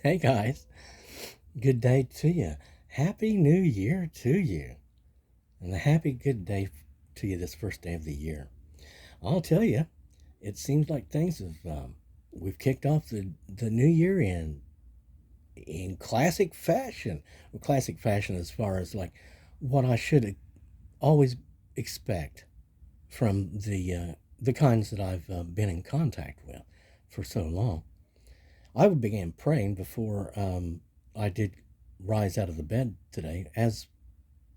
Hey guys, good day to you. Happy New Year to you. And a happy good day to you this first day of the year. I'll tell you, it seems like things we've kicked off the new year in classic fashion. Well, classic fashion as far as like what I should always expect from the kinds that I've been in contact with for so long. I began praying before I did rise out of the bed today, as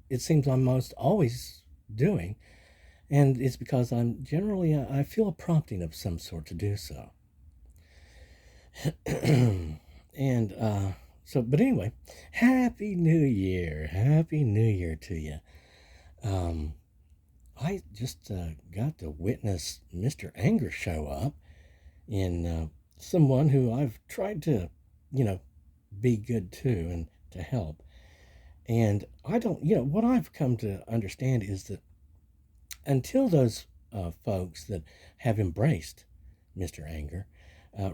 it seems I'm most always doing, and it's because I'm generally I feel a prompting of some sort to do so. and but anyway, happy New Year to you. Um, I just got to witness Mr. Anger show up in someone who I've tried to, you know, be good to and to help. And I don't, what I've come to understand is that until those folks that have embraced Mr. Anger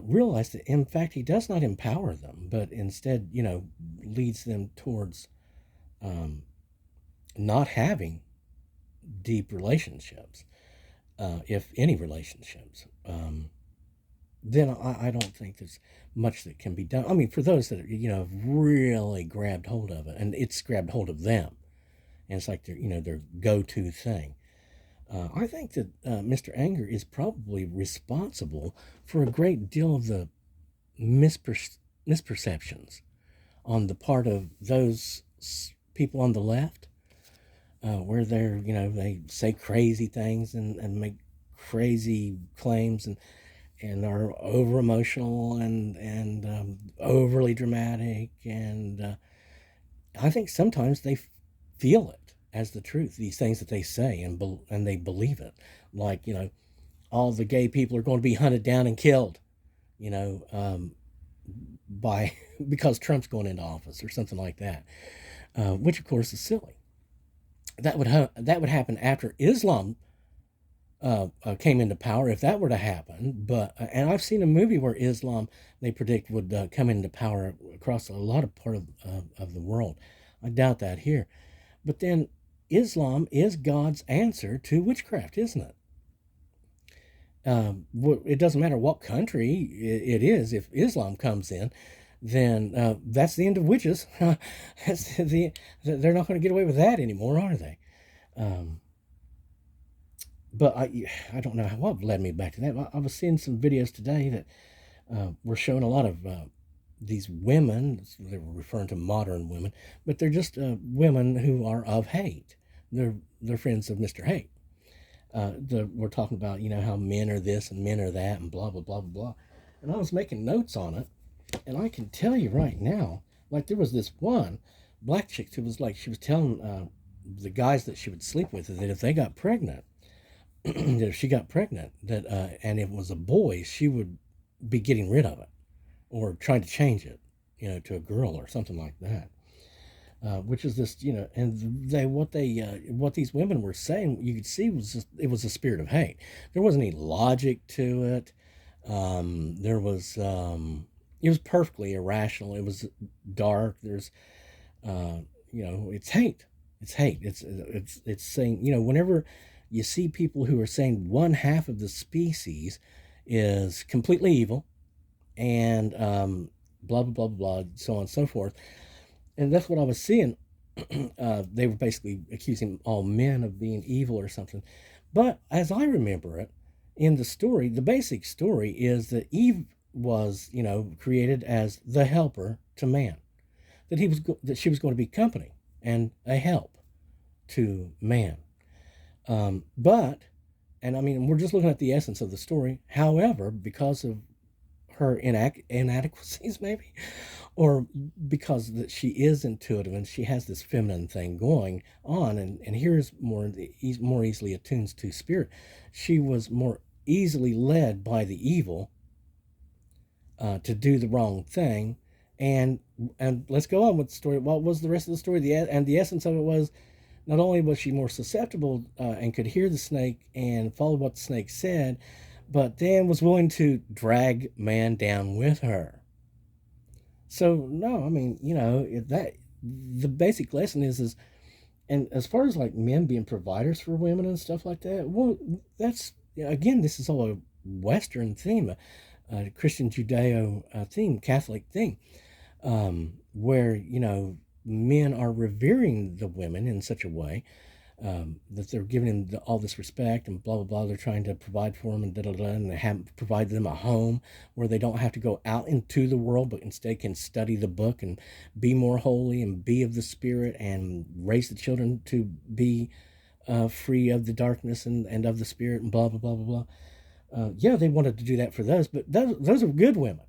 realize that, in fact, he does not empower them, but instead, leads them towards um, not having deep relationships, if any relationships. Then I don't think there's much that can be done. I mean, for those that have really grabbed hold of it, and it's grabbed hold of them, and it's like their go-to thing. I think that Mr. Anger is probably responsible for a great deal of the misperceptions on the part of those people on the left, where they say crazy things and make crazy claims and are over emotional and overly dramatic, and I think sometimes they feel it as the truth. These things that they say and they believe it, like all the gay people are going to be hunted down and killed, you know, by because Trump's going into office or something like that, which of course is silly. That would happen after Islam came into power, if that were to happen. But and I've seen a movie where Islam they predict would come into power across a lot of part of the world. I doubt that here, but then Islam is God's answer to witchcraft, isn't it? It doesn't matter what country it is. If Islam comes in, then that's the end of witches. They're not going to get away with that anymore, are they? Um, but I don't know what led me back to that. I was seeing some videos today that were showing a lot of these women. They were referring to modern women, but they're just women who are of hate. They're friends of Mr. Hate. We're talking about how men are this and men are that and blah blah blah blah blah. And I was making notes on it, and I can tell you right now, like there was this one black chick who was like she was telling the guys that she would sleep with that if they got pregnant, that if she got pregnant, that and it was a boy, she would be getting rid of it or trying to change it, to a girl or something like that. Which is this, and what these women were saying, you could see was just, it was a spirit of hate. There wasn't any logic to it. There was, it was perfectly irrational. It was dark. There's, it's hate. It's hate. It's saying, whenever you see people who are saying one half of the species is completely evil and blah blah blah blah, so on and so forth, and that's what I was seeing. They were basically accusing all men of being evil or something. But as I remember it, in the story, the basic story is that Eve was, created as the helper to man. That she was going to be company and a help to man. But, and I mean, we're just looking at the essence of the story. However, because of her inadequacies, maybe, or because that she is intuitive and she has this feminine thing going on, and here's more easily attuned to spirit. She was more easily led by the evil to do the wrong thing, and let's go on with the story. What was the rest of the story? The essence of it was not only was she more susceptible and could hear the snake and follow what the snake said, but then was willing to drag man down with her. So no, I mean, that the basic lesson is, and as far as like men being providers for women and stuff like that, well, that's, again, this is all a Western theme, a Christian Judeo theme, Catholic thing, where men are revering the women in such a way, that they're giving them all this respect and blah blah blah. They're trying to provide for them and da da da, and they have provide them a home where they don't have to go out into the world, but instead can study the book and be more holy and be of the Spirit and raise the children to be free of the darkness and of the Spirit and blah blah blah blah blah. Yeah, they wanted to do that for those, but those are good women,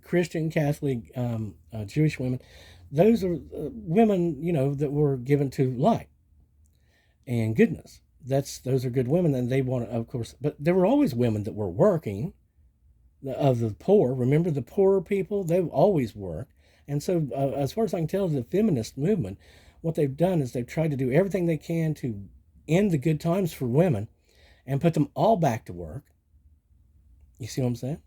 Christian, Catholic, Jewish women. Those are women, that were given to light and goodness. Those are good women, and they want to, of course. But there were always women that were working, of the poor. Remember, the poorer people, they always worked. And so, as far as I can tell, the feminist movement, what they've done is they've tried to do everything they can to end the good times for women and put them all back to work. You see what I'm saying?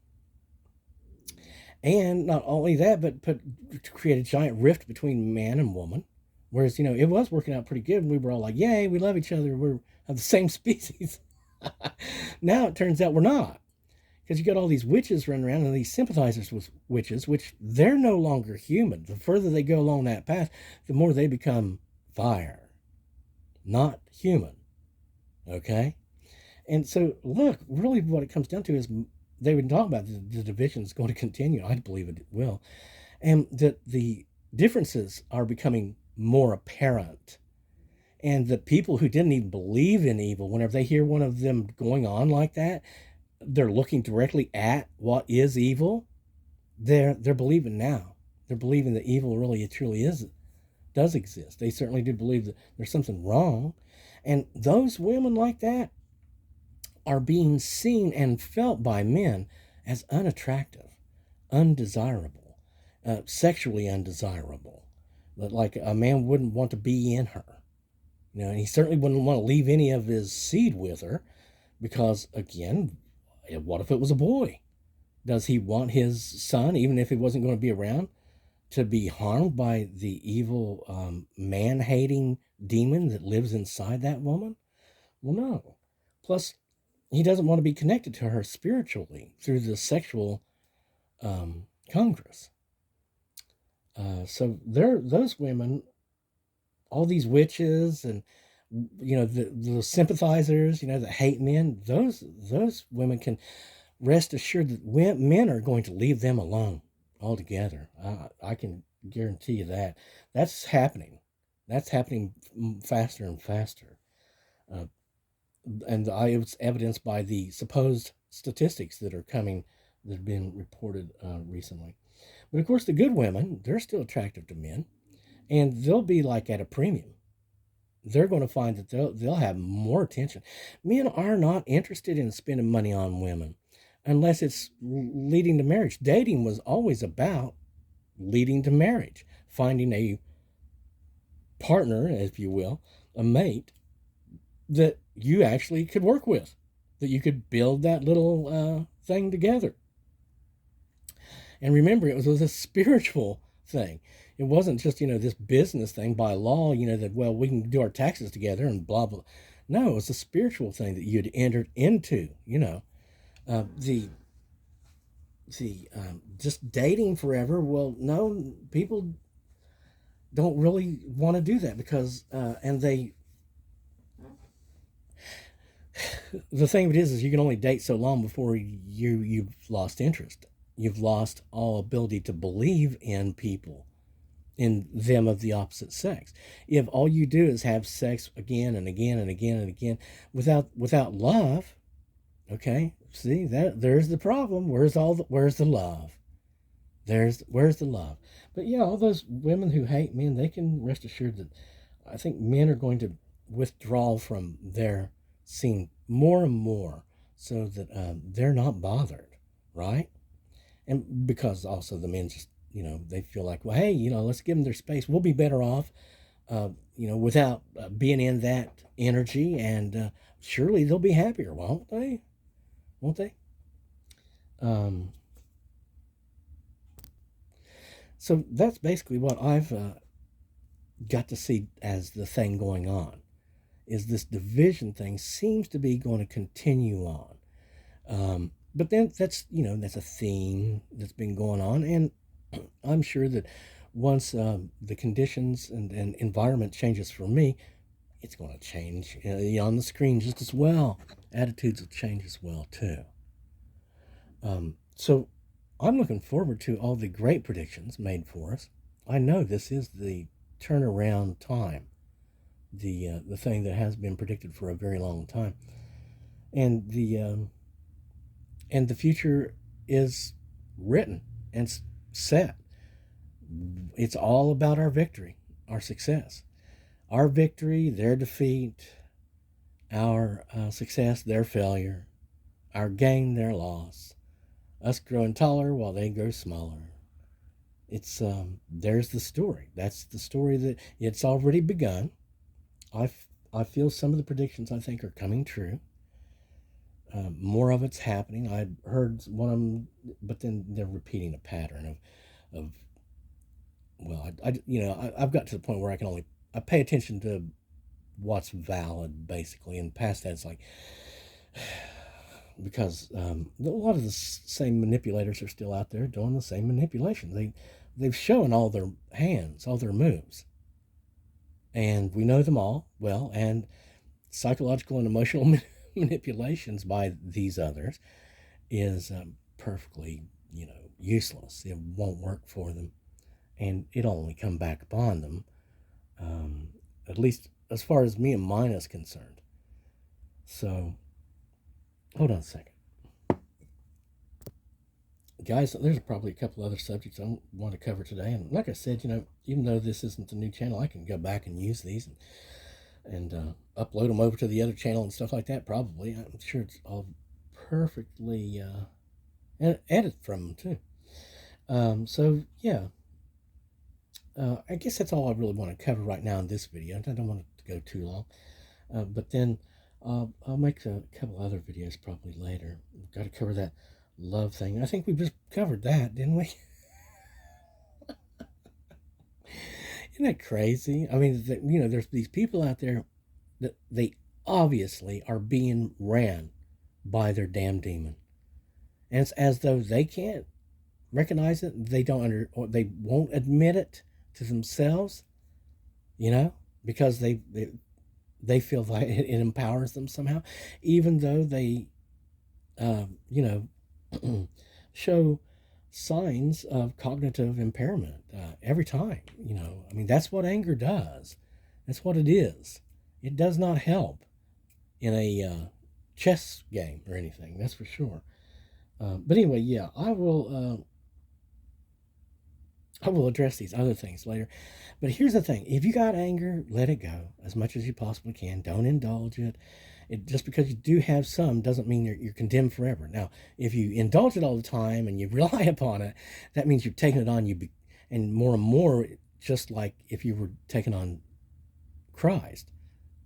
And not only that, but to create a giant rift between man and woman. Whereas, it was working out pretty good. And we were all like, yay, we love each other. We're of the same species. Now it turns out we're not. Because you got all these witches running around and these sympathizers with witches, which they're no longer human. The further they go along that path, the more they become fire, not human. Okay? And so, look, really what it comes down to is they would talk about the division is going to continue. I believe it will. And that the differences are becoming more apparent. And the people who didn't even believe in evil, whenever they hear one of them going on like that, they're looking directly at what is evil. They're believing now. They're believing that evil really, truly does exist. They certainly do believe that there's something wrong. And those women like that are being seen and felt by men as unattractive, undesirable, sexually undesirable. That like a man wouldn't want to be in her. And he certainly wouldn't want to leave any of his seed with her because, again, what if it was a boy? Does he want his son, even if he wasn't going to be around, to be harmed by the evil, man-hating demon that lives inside that woman? Well, no. Plus, he doesn't want to be connected to her spiritually through the sexual congress. So those women, all these witches and the sympathizers, that hate men, those women can rest assured that men are going to leave them alone altogether. I can guarantee you that. That's happening. That's happening faster and faster. And it's evidenced by the supposed statistics that are coming, that have been reported recently. But of course, the good women, they're still attractive to men, and they'll be like at a premium. They're going to find that they'll have more attention. Men are not interested in spending money on women unless it's leading to marriage. Dating was always about leading to marriage, finding a partner, if you will, a mate that you actually could work with, that you could build that little thing together. And remember, it was a spiritual thing. It wasn't just, this business thing by law, that, well, we can do our taxes together and blah, blah. No, it was a spiritual thing that you'd entered into, the just dating forever. Well, no, people don't really want to do that because, and the thing of it is you can only date so long before you've lost interest. You've lost all ability to believe in people, in them of the opposite sex. If all you do is have sex again and again and again and again without love, okay, see that there's the problem. Where's the love? Where's the love? But yeah, all those women who hate men, they can rest assured that I think men are going to withdraw from their scene more and more, so that they're not bothered, right? And because also the men just, they feel like, well, hey, let's give them their space. We'll be better off, without being in that energy, and surely they'll be happier, won't they? Won't they? So that's basically what I've got to see as the thing going on. Is this division thing seems to be going to continue on. But then that's, that's a theme that's been going on. And I'm sure that once the conditions and environment changes for me, it's going to change on the screen just as well. Attitudes will change as well, too. So I'm looking forward to all the great predictions made for us. I know this is the turnaround time, the thing that has been predicted for a very long time, and the future is written and set. It's all about our victory, our success, our victory, their defeat, our success, their failure, our gain, their loss, us growing taller while they grow smaller. It's there's the story. That's the story that it's already begun. I feel some of the predictions I think are coming true. More of it's happening. I heard one of them, but then they're repeating a pattern of well, I've got to the point where I pay attention to what's valid basically, and past that it's like because a lot of the same manipulators are still out there doing the same manipulation. They've shown all their hands, all their moves, and we know them all well. And psychological and emotional manipulations by these others is perfectly, useless. It won't work for them, and it'll only come back upon them. At least as far as me and mine is concerned. So, hold on a second. Guys, there's probably a couple other subjects I want to cover today. And like I said, even though this isn't the new channel, I can go back and use these and upload them over to the other channel and stuff like that, probably. I'm sure it's all perfectly and edit from them, too. So, yeah. I guess that's all I really want to cover right now in this video. I don't want it to go too long. But then I'll make a couple other videos probably later. We've got to cover that love thing. I think we just covered that, didn't we? Isn't that crazy? I mean, there's these people out there that they obviously are being ran by their damn demon. And it's as though they can't recognize it. They or they won't admit it to themselves, because they feel like it empowers them somehow, even though they, show signs of cognitive impairment every time. I mean, that's what anger does. That's what it is. It does not help in a chess game or anything, that's for sure. But anyway, yeah, I will address these other things later. But here's the thing. If you got anger, let it go as much as you possibly can. Don't indulge it. Just because you do have some doesn't mean you're condemned forever. Now, if you indulge it all the time and you rely upon it, that means you're taking it on and more, just like if you were taking on Christ,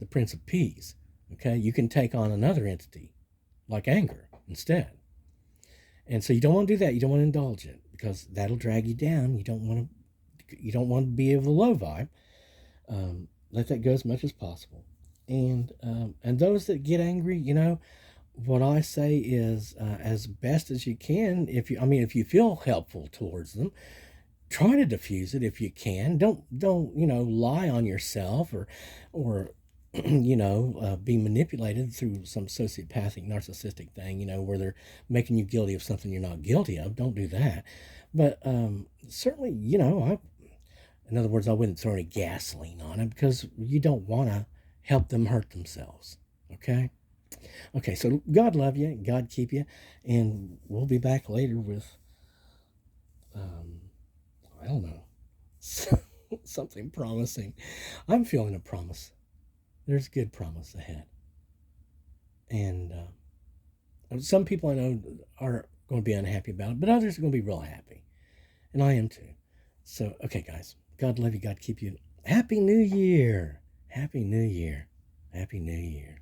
the Prince of Peace. Okay, you can take on another entity like anger instead. And so you don't want to do that. You don't want to indulge it because that'll drag you down. You don't want to be of the low vibe. Let that go as much as possible. And those that get angry, what I say is as best as you can. If you feel helpful towards them, try to diffuse it if you can. Don't lie on yourself or be manipulated through some sociopathic, narcissistic thing, where they're making you guilty of something you're not guilty of. Don't do that. But certainly, in other words, I wouldn't throw any gasoline on it because you don't want to help them hurt themselves. Okay? Okay, so God love you. God keep you. And we'll be back later with, I don't know, something promising. I'm feeling a promise. There's good promise ahead. And some people I know are going to be unhappy about it, but others are going to be real happy. And I am too. So, okay, guys. God love you. God keep you. Happy New Year. Happy New Year. Happy New Year.